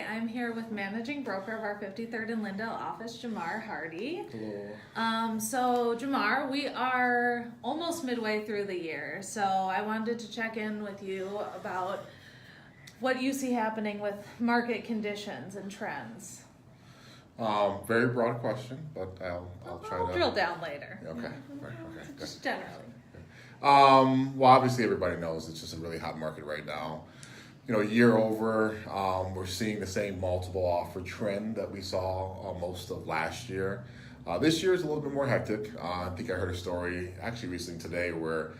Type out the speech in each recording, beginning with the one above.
I'm here with managing broker of our 53rd and Lyndale office, Jamar Hardy. Hello. So Jamar, we are almost midway through the year, so I wanted to check in with you about what you see happening with market conditions and trends. Very broad question, but I'll try to drill down later. Okay. Okay. Just generally. Well, obviously everybody knows it's just a really hot market right now. You know, year over, we're seeing the same multiple offer trend that we saw most of last year. This year is a little bit more hectic. I think I heard a story actually recently today where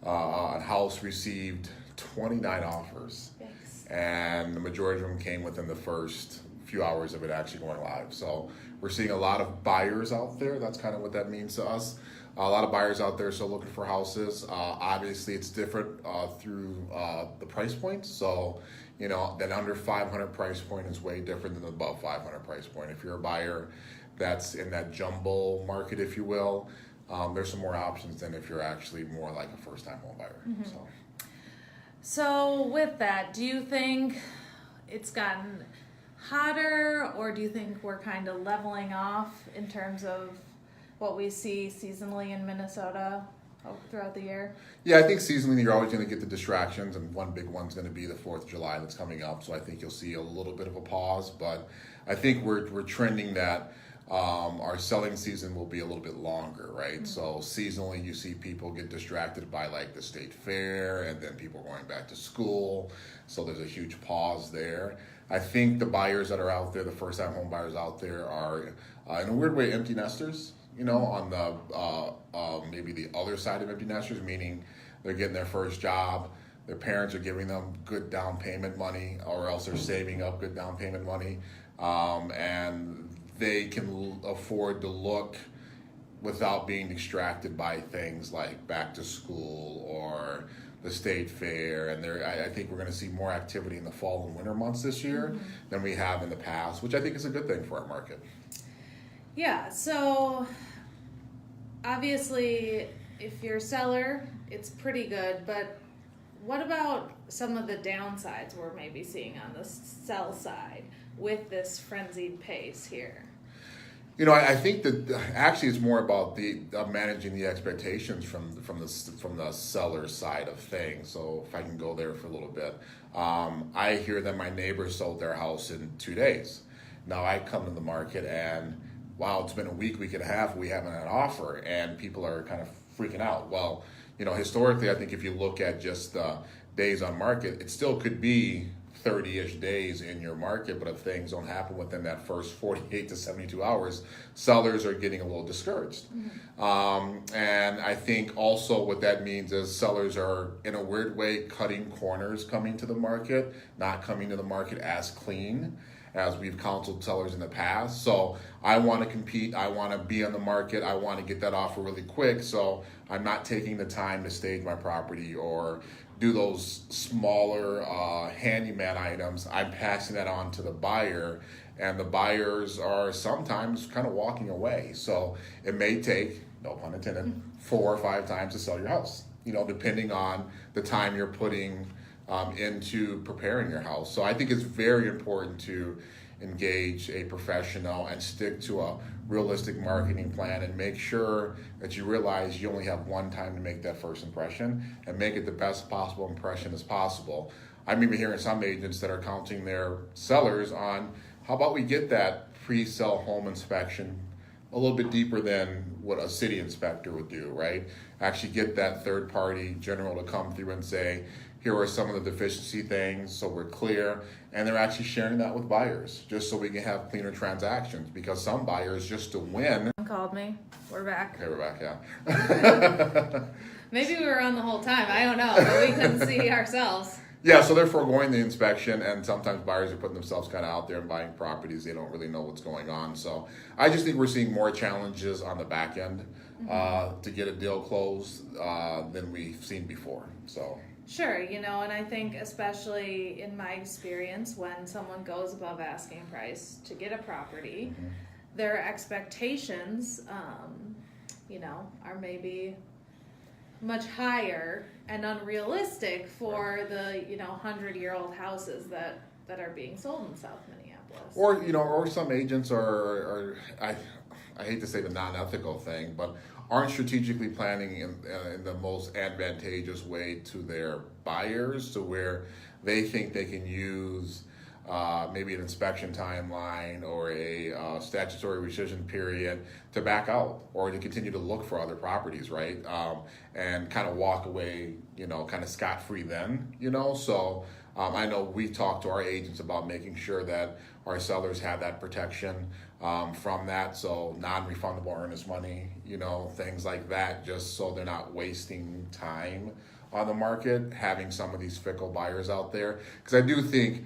a house received 29 offers. Thanks. And the majority of them came within the first few hours of it actually going live. So we're seeing a lot of buyers out there. That's kind of what that means to us. A lot of buyers out there still looking for houses. Obviously, it's different through the price points. So, you know, that under 500 price point is way different than the above 500 price point. If you're a buyer that's in that jumbo market, if you will, there's some more options than if you're actually more like a first-time home buyer. Mm-hmm. So with that, do you think it's gotten hotter, or do you think we're kind of leveling off in terms of what we see seasonally in Minnesota throughout the year? Yeah, I think seasonally you're always going to get the distractions, and one big one's going to be the 4th of July that's coming up. So I think you'll see a little bit of a pause, but I think we're trending that our selling season will be a little bit longer, right? Mm-hmm. So seasonally you see people get distracted by like the state fair, and then people going back to school. So there's a huge pause there. I think the buyers that are out there, the first-time home buyers out there, are in a weird way empty nesters. You know, on the maybe the other side of empty nesters, meaning they're getting their first job, their parents are giving them good down payment money, or else they're saving up good down payment money, and they can afford to look without being distracted by things like back to school or the state fair. And I think we're going to see more activity in the fall and winter months this year mm-hmm. than we have in the past, which I think is a good thing for our market. Yeah, so obviously if you're a seller, it's pretty good, but what about some of the downsides we're maybe seeing on the sell side with this frenzied pace here? You know, I think that actually it's more about the managing the expectations from the seller side of things. So if I can go there for a little bit, I hear that my neighbor sold their house in 2 days. Now I come to the market and wow, it's been a week and a half, we haven't had an offer, and people are kind of freaking out. Well, you know, historically, I think if you look at just days on market, it still could be 30-ish days in your market, but if things don't happen within that first 48 to 72 hours, sellers are getting a little discouraged. Mm-hmm. And I think also what that means is sellers are, in a weird way, cutting corners coming to the market, not coming to the market as clean as we've counseled sellers in the past. So I want to compete, I want to be on the market, I want to get that offer really quick, so I'm not taking the time to stage my property or do those smaller handyman items. I'm passing that on to the buyer, and the buyers are sometimes kind of walking away. So it may take, no pun intended, 4 or 5 times to sell your house, you know, depending on the time you're putting into preparing your house. So I think it's very important to engage a professional and stick to a realistic marketing plan and make sure that you realize you only have one time to make that first impression and make it the best possible impression as possible. I'm even hearing some agents that are counting their sellers on how about we get that pre-sale home inspection a little bit deeper than what a city inspector would do, right? Actually get that third party general to come through and say, here are some of the deficiency things, so we're clear. And they're actually sharing that with buyers, just so we can have cleaner transactions. Because some buyers, just to win. Called me. We're back. Okay, we're back, yeah. Maybe we were on the whole time. I don't know, but we couldn't see ourselves. Yeah, so they're foregoing the inspection, and sometimes buyers are putting themselves kind of out there and buying properties. They don't really know what's going on. So I just think we're seeing more challenges on the back end to get a deal closed than we've seen before. So. Sure, you know, and I think especially in my experience, when someone goes above asking price to get a property, their expectations, you know, are maybe much higher and unrealistic for the 100-year-old houses that are being sold in South Minneapolis. Or some agents are I hate to say the non-ethical thing, but aren't strategically planning in the most advantageous way to their buyers, to where they think they can use maybe an inspection timeline or a statutory rescission period to back out or to continue to look for other properties, right? And kind of walk away, kind of scot-free then, So I know we talk to our agents about making sure that our sellers have that protection from that, so non-refundable earnest money, things like that, just so they're not wasting time on the market, having some of these fickle buyers out there. Because I do think,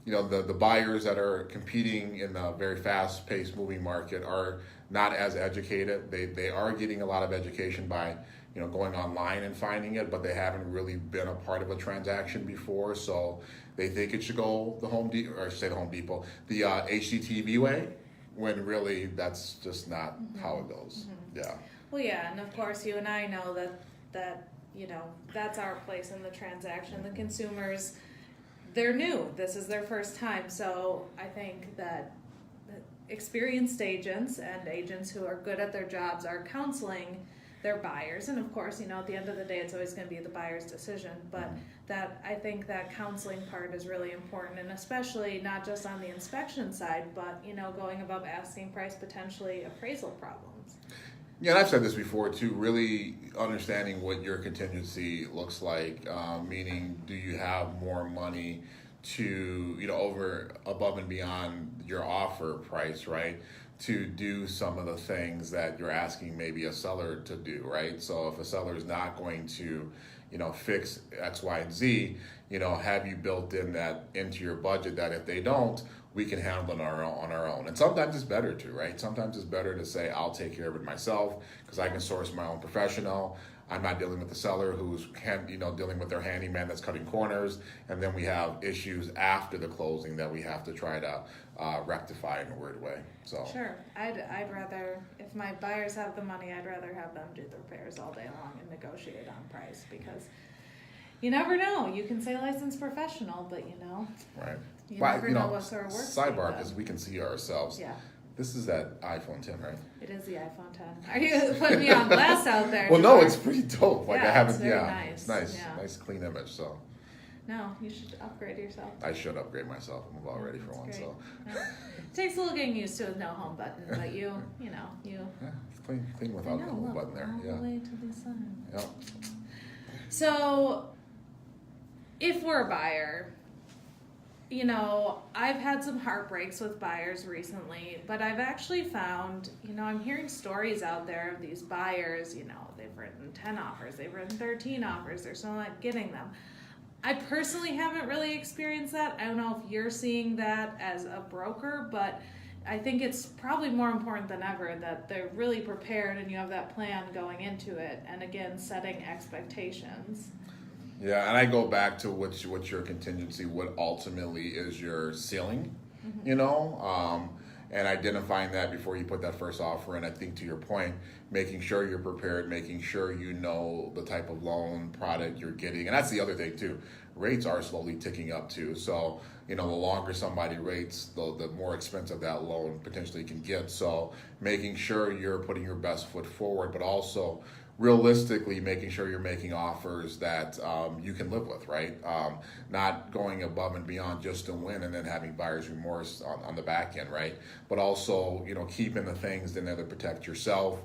the buyers that are competing in the very fast-paced moving market are not as educated. They are getting a lot of education by going online and finding it, but they haven't really been a part of a transaction before, so they think it should go the Home Depot, or I should say the Home Depot, the HGTV way, when really that's just not how it goes. Yeah. Well, yeah, and of course you and I know that that's our place in the transaction. The consumers, they're new. This is their first time, so I think that experienced agents and agents who are good at their jobs are counseling their buyers, and of course, at the end of the day, it's always going to be the buyer's decision, but that I think that counseling part is really important, and especially not just on the inspection side, but going above asking price, potentially appraisal problems. Yeah, and I've said this before too, really understanding what your contingency looks like, meaning do you have more money to, over, above and beyond your offer price, right? To do some of the things that you're asking maybe a seller to do, right? So if a seller is not going to, fix X, Y, and Z, have you built in that into your budget that if they don't, we can handle it on our own. And sometimes it's better to, right? Sometimes it's better to say, I'll take care of it myself because I can source my own professional. I'm not dealing with the seller who's dealing with their handyman that's cutting corners, and then we have issues after the closing that we have to try to rectify in a weird way. So sure, I'd rather, if my buyers have the money, I'd rather have them do the repairs all day long and negotiate on price, because you never know. You can say licensed professional, but right. You never know what sort of work. Sidebar, because we can see ourselves. Yeah. This is that iPhone 10, right? It is the iPhone 10. Are you putting me on blast out there? Well, no, it's pretty dope. Like, yeah, I haven't. It's very yeah, nice. It's nice. Yeah. Nice, clean image. So. No, you should upgrade yourself. I should upgrade myself. I'm about ready for one. Great. So. Yeah. It takes a little getting used to with no home button, but you. Yeah, it's clean without the home button there. All Yeah. the way to the sun. Yeah. So, if we're a buyer, I've had some heartbreaks with buyers recently, but I've actually found, I'm hearing stories out there of these buyers, they've written 10 offers, they've written 13 offers, they're still not getting them. I personally haven't really experienced that. I don't know if you're seeing that as a broker, but I think it's probably more important than ever that they're really prepared and you have that plan going into it, and again, setting expectations. Yeah, and I go back to what's your contingency, what ultimately is your ceiling, and identifying that before you put that first offer in. I think to your point, making sure you're prepared, making sure you know the type of loan product you're getting. And that's the other thing too. Rates are slowly ticking up too. So, the longer somebody rates, the more expensive that loan potentially can get. So making sure you're putting your best foot forward, but also realistically making sure you're making offers that you can live with, right? Not going above and beyond just to win and then having buyer's remorse on the back end, right? But also, keeping the things in there that protect yourself,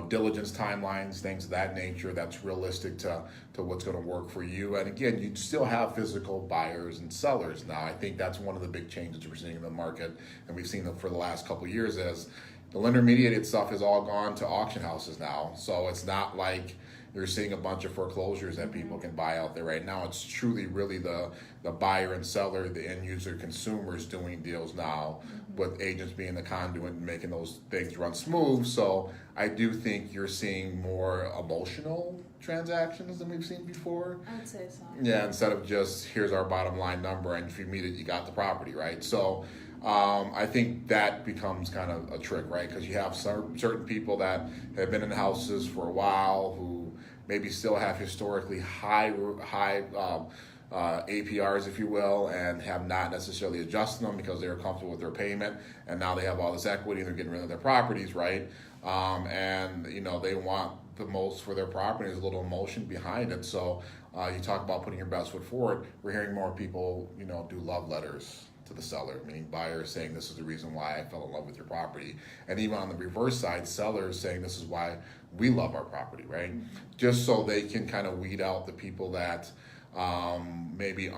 diligence timelines, things of that nature that's realistic to what's going to work for you. And again, you still have physical buyers and sellers now. I think that's one of the big changes we're seeing in the market, and we've seen them for the last couple of years as the lender-mediated stuff has all gone to auction houses now. So it's not like you're seeing a bunch of foreclosures that people can buy out there right now. It's truly really the buyer and seller, the end user consumers doing deals now, with agents being the conduit and making those things run smooth. So I do think you're seeing more emotional transactions than we've seen before. I would say so. Yeah, instead of just here's our bottom line number and if you meet it, you got the property, right? So I think that becomes kind of a trick, right? Because you have certain people that have been in houses for a while who maybe still have historically high APRs, if you will, and have not necessarily adjusted them because they were comfortable with their payment, and now they have all this equity and they're getting rid of their properties, right? And they want the most for their property. There's a little emotion behind it. So you talk about putting your best foot forward. We're hearing more people, do love letters to the seller, meaning buyers saying this is the reason why I fell in love with your property. And even on the reverse side, sellers saying this is why we love our property, right? Just so they can kind of weed out the people that maybe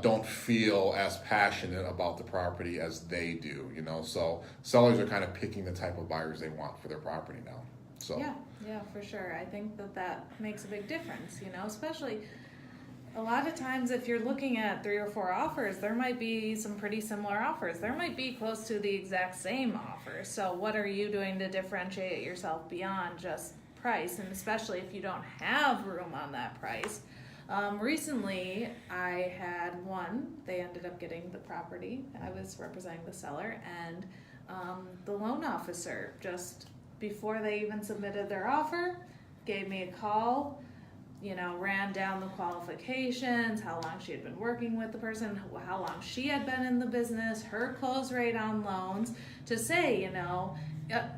don't feel as passionate about the property as they do, So sellers are kind of picking the type of buyers they want for their property now. So yeah, for sure. I think that makes a big difference, especially a lot of times if you're looking at 3 or 4 offers, there might be some pretty similar offers. There might be close to the exact same offer. So what are you doing to differentiate yourself beyond just price? And especially if you don't have room on that price. Recently, I had one. They ended up getting the property. I was representing the seller, and the loan officer, just before they even submitted their offer, gave me a call, ran down the qualifications, how long she had been working with the person, how long she had been in the business, her close rate on loans, to say,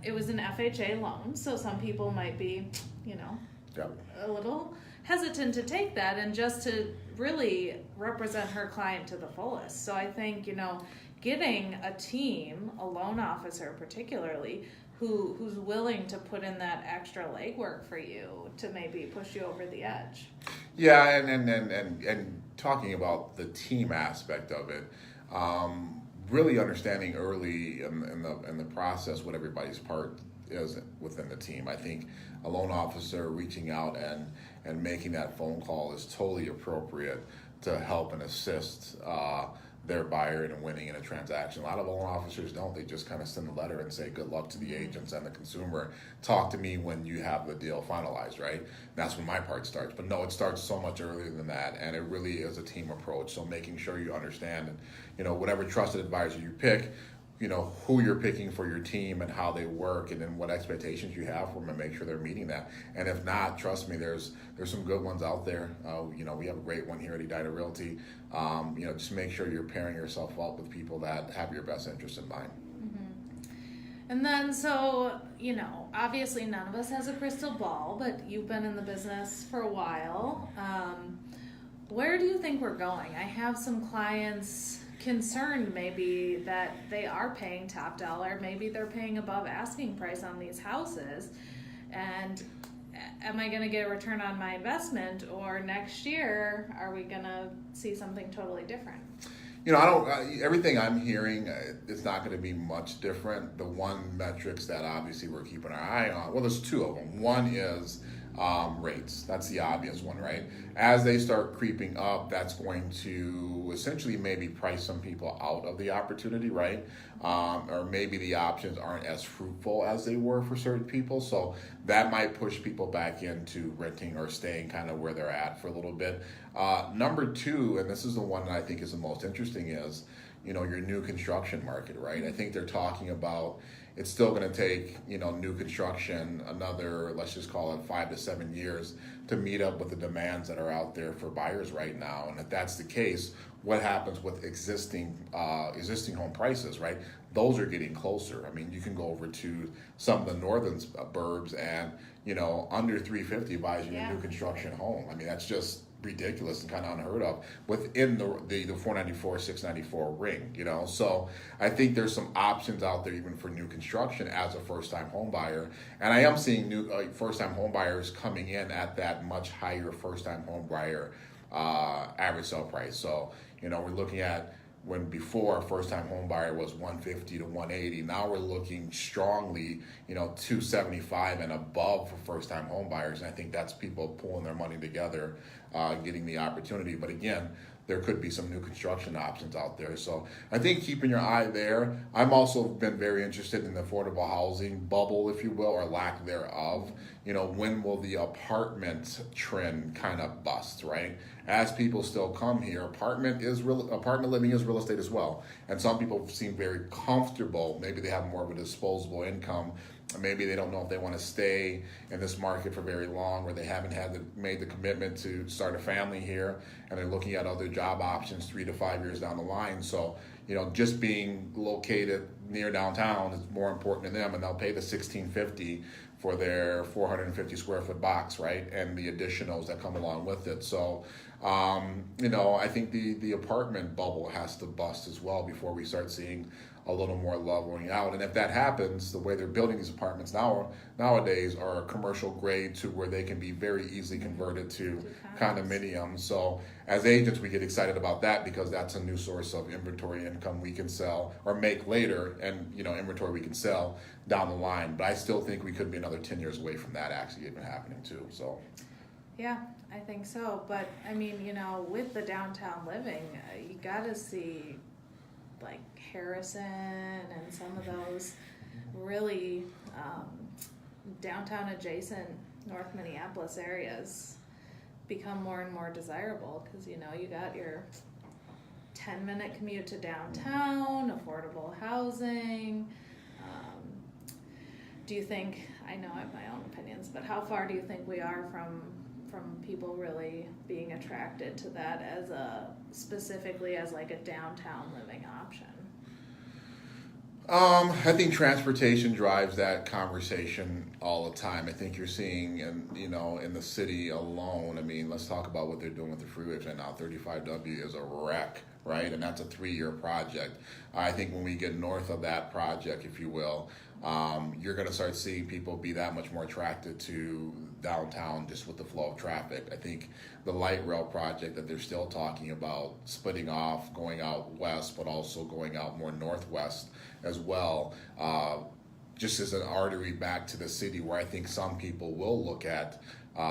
it was an FHA loan, so some people might be, a little hesitant to take that, and just to really represent her client to the fullest. So I think, getting a team, a loan officer particularly, who's willing to put in that extra legwork for you to maybe push you over the edge. Yeah, and talking about the team aspect of it, really understanding early in the process what everybody's part is within the team. I think a loan officer reaching out and making that phone call is totally appropriate to help and assist their buyer in winning in a transaction. A lot of loan officers don't. They just kind of send a letter and say good luck to the agents and the consumer. Talk to me when you have the deal finalized, right? That's when my part starts. But no, it starts so much earlier than that, and it really is a team approach. So making sure you understand, and whatever trusted advisor you pick, who you're picking for your team and how they work, and then what expectations you have for them, and make sure they're meeting that. And if not, trust me, there's some good ones out there. We have a great one here at Edina Realty. Just make sure you're pairing yourself up with people that have your best interest in mind. Mm-hmm. And then, so, obviously none of us has a crystal ball, but you've been in the business for a while. Where do you think we're going? I have some clients concerned maybe that they are paying top dollar, maybe they're paying above asking price on these houses, and am I going to get a return on my investment, or next year are we going to see something totally different? Everything I'm hearing, it's not going to be much different. The one metrics that obviously we're keeping our eye on, well, there's 2 of them. One is rates. That's the obvious one, right? As they start creeping up, that's going to essentially maybe price some people out of the opportunity, right? Or maybe the options aren't as fruitful as they were for certain people. So that might push people back into renting or staying kind of where they're at for a little bit. Number 2, and this is the one that I think is the most interesting, is your new construction market, right? I think they're talking about it's still going to take, new construction another, let's just call it 5 to 7 years to meet up with the demands that are out there for buyers right now. And if that's the case, what happens with existing home prices, right? Those are getting closer. I mean, you can go over to some of the northern burbs and, under $350 buys you a new construction home. I mean, that's just ridiculous and kind of unheard of within the 494, 694 ring, So I think there's some options out there even for new construction as a first-time home buyer. And I am seeing new first-time home buyers coming in at that much higher first-time home buyer average sale price. So, we're looking at when before a first-time home buyer was 150 to 180. Now we're looking strongly, 275 and above for first-time home buyers. And I think that's people pulling their money together, getting the opportunity. But again, there could be some new construction options out there. So I think keeping your eye there. I'm also been very interested in the affordable housing bubble, if you will, or lack thereof. When will the apartment trend kind of bust, right? As people still come here, apartment living is real estate as well. And some people seem very comfortable. Maybe they have more of a disposable income maybe they don't know if they want to stay in this market for very long, or they haven't made the commitment to start a family here, and they're looking at other job options 3 to 5 years down the line. So, just being located near downtown is more important to them, and they'll pay the $1,650 for their 450 square foot box, right? And the additionals that come along with it. So, I think the apartment bubble has to bust as well before we start seeing a little more leveling out. And if that happens, the way they're building these apartments nowadays are commercial grade to where they can be very easily converted to condominiums. So as agents, we get excited about that because that's a new source of inventory income we can sell or make later, and inventory we can sell down the line. But I still think we could be another 10 years away from that actually even happening too. So yeah, I think so. But I mean, with the downtown living, you got to see like Harrison and some of those really downtown adjacent North Minneapolis areas become more and more desirable because you got your 10-minute commute to downtown, affordable housing. Do you think, I know I have my own opinions, but how far do you think we are from people really being attracted to that specifically as like a downtown living option? I think transportation drives that conversation all the time. I think you're seeing, in the city alone. I mean, let's talk about what they're doing with the freeways right now. 35W is a wreck, right? And that's a 3-year project. I think when we get north of that project, if you will, you're going to start seeing people be that much more attracted to downtown just with the flow of traffic. I think the light rail project that they're still talking about splitting off, going out west, but also going out more northwest as well, just as an artery back to the city where I think some people will look at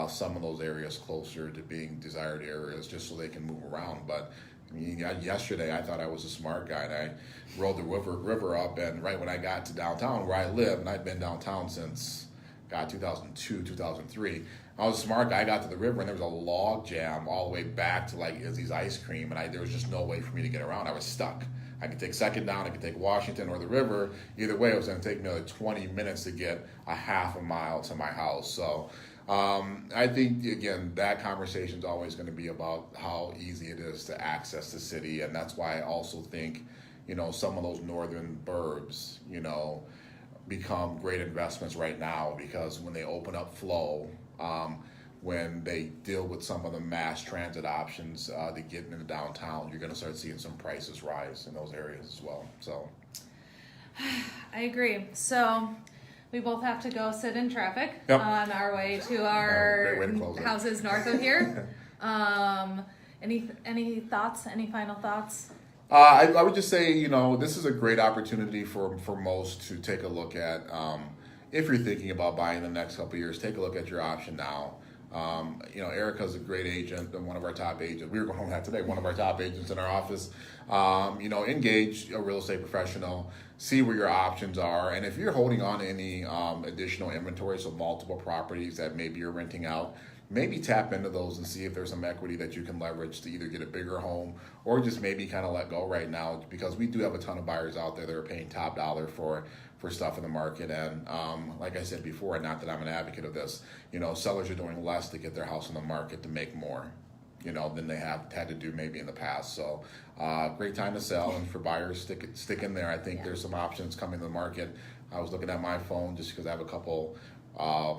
some of those areas closer to being desired areas just so they can move around. But yesterday I thought I was a smart guy, and I rode the river up, and right when I got to downtown where I live, and I've been downtown since 2002, 2003. I was a smart guy. I got to the river, and there was a log jam all the way back to like Izzy's Ice Cream, and there was just no way for me to get around. I was stuck. I could take Second down, I could take Washington or the river. Either way, it was going to take me another 20 minutes to get a half a mile to my house. So I think, again, that conversation is always going to be about how easy it is to access the city. And that's why I also think, some of those northern burbs, become great investments right now, because when they open up flow, when they deal with some of the mass transit options to get into downtown, you're going to start seeing some prices rise in those areas as well. So I agree. So we both have to go sit in traffic Yep. on our way to our Great way to close it. houses north of here. Any thoughts? Any final thoughts? I would just say, this is a great opportunity for most to take a look at. If you're thinking about buying the next couple of years, take a look at your option now. Erica's a great agent and one of our top agents. We were going home that today. One of our top agents in our office. Engage a real estate professional, see where your options are, and if you're holding on to any additional inventory, so multiple properties that maybe you're renting out, maybe tap into those and see if there's some equity that you can leverage to either get a bigger home or just maybe kind of let go right now, because we do have a ton of buyers out there that are paying top dollar for stuff in the market. And like I said before, not that I'm an advocate of this, sellers are doing less to get their house on the market to make more, than they have had to do maybe in the past. So great time to sell, and for buyers, stick in there. I think there's some options coming to the market. I was looking at my phone just because I have a couple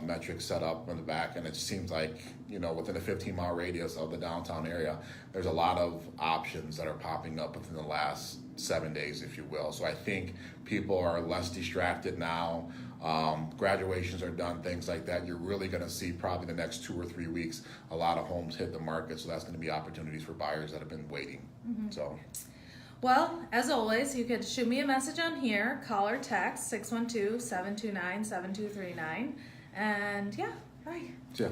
metrics set up in the back, and it seems like within a 15-mile radius of the downtown area, there's a lot of options that are popping up within the last 7 days, if you will. So I think people are less distracted now. Graduations are done, things like that. You're really going to see probably the next 2 or 3 weeks a lot of homes hit the market, so that's going to be opportunities for buyers that have been waiting. So Well, as always, you could shoot me a message on here, call or text 612-729-7239. And yeah, bye. yeah.